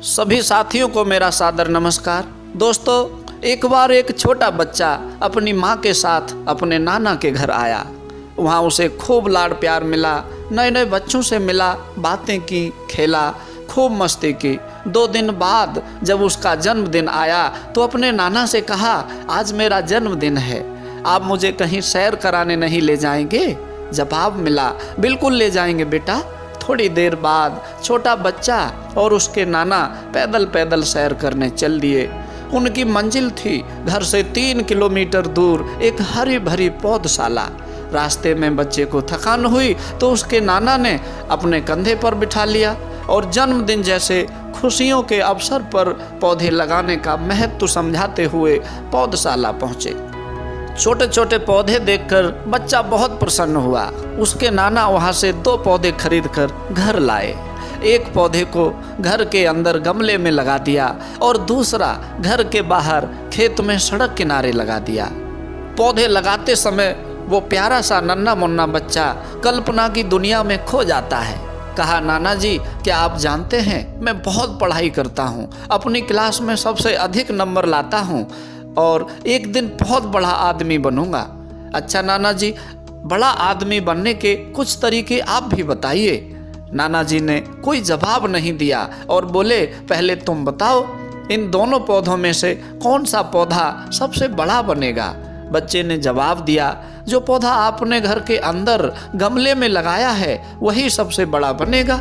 सभी साथियों को मेरा सादर नमस्कार। दोस्तों, एक बार एक छोटा बच्चा अपनी माँ के साथ अपने नाना के घर आया। वहाँ उसे खूब लाड़ प्यार मिला, नए नए बच्चों से मिला, बातें की, खेला, खूब मस्ती की। 2 दिन बाद जब उसका जन्मदिन आया तो अपने नाना से कहा, आज मेरा जन्मदिन है, आप मुझे कहीं सैर कराने नहीं ले जाएंगे? जवाब मिला, बिल्कुल ले जाएंगे बेटा। थोड़ी देर बाद छोटा बच्चा और उसके नाना पैदल पैदल सैर करने चल दिए। उनकी मंजिल थी घर से 3 किलोमीटर दूर एक हरी भरी पौधशाला। रास्ते में बच्चे को थकान हुई तो उसके नाना ने अपने कंधे पर बिठा लिया और जन्मदिन जैसे खुशियों के अवसर पर पौधे लगाने का महत्व समझाते हुए पौधशाला पहुँचे। छोटे छोटे पौधे देखकर बच्चा बहुत प्रसन्न हुआ। उसके नाना वहाँ से 2 पौधे खरीदकर घर लाए। एक पौधे को घर के अंदर गमले में लगा दिया और दूसरा घर के बाहर खेत में सड़क किनारे लगा दिया। पौधे लगाते समय वो प्यारा सा नन्हा मुन्ना बच्चा कल्पना की दुनिया में खो जाता है। कहा, नाना जी, क्या आप जानते हैं मैं बहुत पढ़ाई करता हूँ, अपनी क्लास में सबसे अधिक नंबर लाता हूँ और एक दिन बहुत बड़ा आदमी बनूंगा। अच्छा नाना जी, बड़ा आदमी बनने के कुछ तरीके आप भी बताइए। नाना जी ने कोई जवाब नहीं दिया और बोले, पहले तुम बताओ, इन दोनों पौधों में से कौन सा पौधा सबसे बड़ा बनेगा? बच्चे ने जवाब दिया, जो पौधा आपने घर के अंदर गमले में लगाया है वही सबसे बड़ा बनेगा,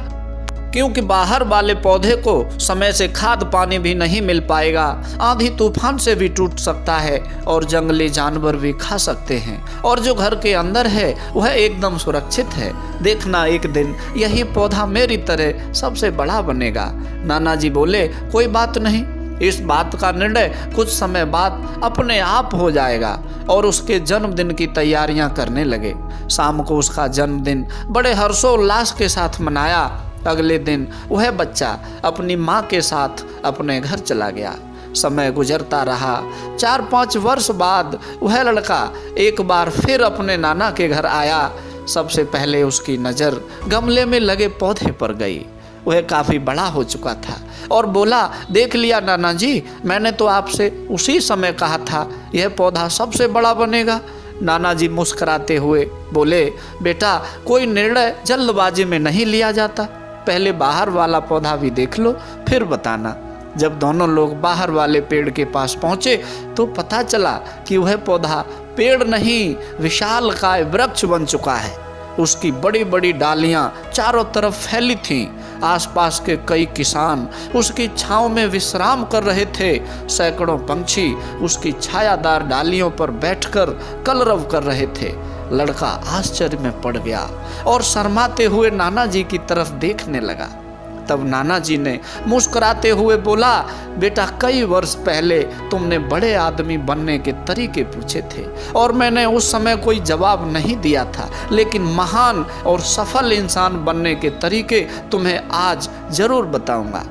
क्योंकि बाहर वाले पौधे को समय से खाद पानी भी नहीं मिल पाएगा, आंधी तूफान से भी टूट सकता है और जंगली जानवर भी खा सकते हैं, और जो घर के अंदर है वह एकदम सुरक्षित है। देखना एक दिन यही पौधा मेरी तरह सबसे बड़ा बनेगा। नाना जी बोले, कोई बात नहीं, इस बात का निर्णय कुछ समय बाद अपने आप हो जाएगा, और उसके जन्मदिन की तैयारियां करने लगे। शाम को उसका जन्मदिन बड़े हर्षोल्लास के साथ मनाया। अगले दिन वह बच्चा अपनी माँ के साथ अपने घर चला गया। समय गुजरता रहा। 4-5 वर्ष बाद वह लड़का एक बार फिर अपने नाना के घर आया। सबसे पहले उसकी नज़र गमले में लगे पौधे पर गई। वह काफ़ी बड़ा हो चुका था और बोला, देख लिया नाना जी, मैंने तो आपसे उसी समय कहा था यह पौधा सबसे बड़ा बनेगा। नाना जी मुस्कुराते हुए बोले, बेटा, कोई निर्णय जल्दबाजी में नहीं लिया जाता, पहले बाहर वाला पौधा भी देख लो फिर बताना। जब दोनों लोग बाहर वाले पेड़ के पास पहुंचे तो पता चला कि वह पौधा पेड़ नहीं, विशालकाय वृक्ष बन चुका है। उसकी बड़ी बड़ी डालियां चारों तरफ फैली थीं। आसपास के कई किसान उसकी छांव में विश्राम कर रहे थे। सैकड़ों पंछी उसकी छायादार डालियों पर बैठकर कलरव कर रहे थे। लड़का आश्चर्य में पड़ गया और शर्माते हुए नाना जी की तरफ देखने लगा। तब नाना जी ने मुस्कुराते हुए बोला, बेटा, कई वर्ष पहले तुमने बड़े आदमी बनने के तरीके पूछे थे और मैंने उस समय कोई जवाब नहीं दिया था, लेकिन महान और सफल इंसान बनने के तरीके तुम्हें आज जरूर बताऊंगा।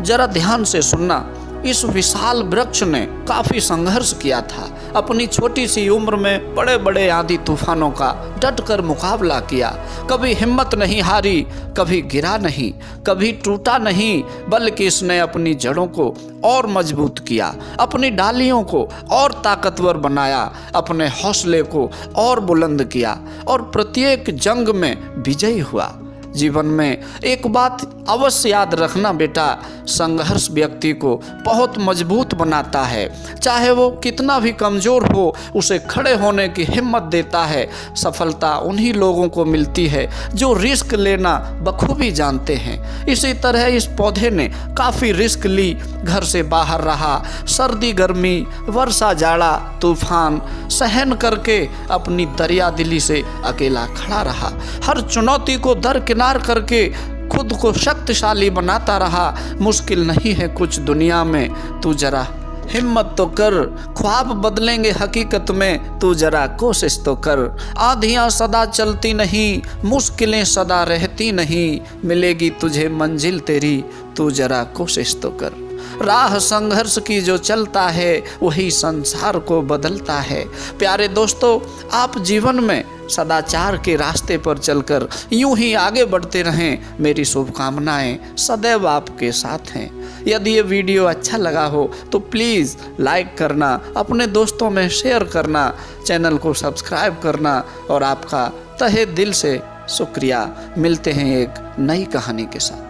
जरा ध्यान से सुनना। इस विशाल वृक्ष ने काफी संघर्ष किया था। अपनी छोटी सी उम्र में बड़े बड़े आंधी तूफानों का डटकर मुकाबला किया। कभी हिम्मत नहीं हारी, कभी गिरा नहीं, कभी टूटा नहीं, बल्कि इसने अपनी जड़ों को और मजबूत किया, अपनी डालियों को और ताकतवर बनाया, अपने हौसले को और बुलंद किया और प्रत्येक जंग में विजयी हुआ। जीवन में एक बात अवश्य याद रखना बेटा, संघर्ष व्यक्ति को बहुत मजबूत बनाता है। चाहे वो कितना भी कमज़ोर हो, उसे खड़े होने की हिम्मत देता है। सफलता उन्हीं लोगों को मिलती है जो रिस्क लेना बखूबी जानते हैं। इसी तरह इस पौधे ने काफ़ी रिस्क ली, घर से बाहर रहा, सर्दी गर्मी, वर्षा जाड़ा तूफान सहन करके अपनी दरिया दिली से अकेला खड़ा रहा। हर चुनौती को दरकिनार करके खुद को शक्तिशाली बनाता रहा। मुश्किल नहीं है कुछ दुनिया में, तू जरा हिम्मत तो कर, ख्वाब बदलेंगे हकीकत में, तू जरा कोशिश तो कर। आंधियाँ सदा चलती नहीं, मुश्किलें सदा रहती नहीं, मिलेगी तुझे मंजिल तेरी, तू जरा कोशिश तो कर। राह संघर्ष की जो चलता है वही संसार को बदलता है। प्यारे दोस्तों, आप जीवन में सदाचार के रास्ते पर चलकर यूं ही आगे बढ़ते रहें। मेरी शुभकामनाएं सदैव आपके साथ हैं। यदि ये वीडियो अच्छा लगा हो तो प्लीज़ लाइक करना, अपने दोस्तों में शेयर करना, चैनल को सब्सक्राइब करना और आपका तहे दिल से शुक्रिया। मिलते हैं एक नई कहानी के साथ।